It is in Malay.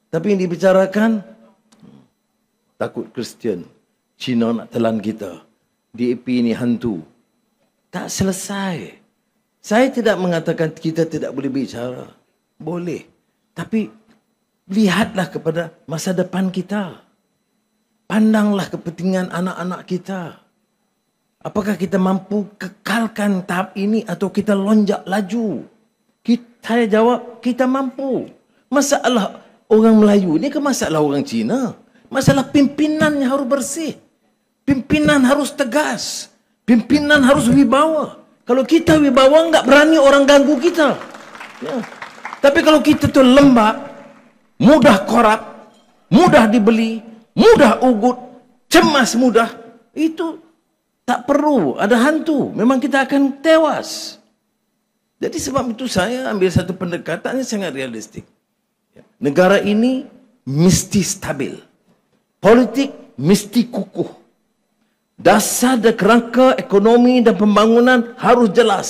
Tapi yang dibicarakan, takut Kristian, Cina nak telan kita, DAP ni hantu. Tak selesai. Saya tidak mengatakan kita tidak boleh bicara. Boleh. Tapi lihatlah kepada masa depan kita. Pandanglah kepentingan anak-anak kita. Apakah kita mampu kekalkan tahap ini atau kita lonjak laju? Saya jawab, kita mampu. Masalah orang Melayu ni ke masalah orang Cina? Masalah pimpinannya harus bersih. Pimpinan harus tegas. Pimpinan harus wibawa. Kalau kita wibawa, enggak berani orang ganggu kita. Ya. Tapi kalau kita tu lembab, mudah korup, mudah dibeli, mudah ugut, cemas mudah, itu tak perlu ada hantu. Memang kita akan tewas. Jadi sebab itu saya ambil satu pendekatan yang sangat realistik. Negara ini mesti stabil. Politik mesti kukuh. Dasar dan kerangka ekonomi dan pembangunan harus jelas.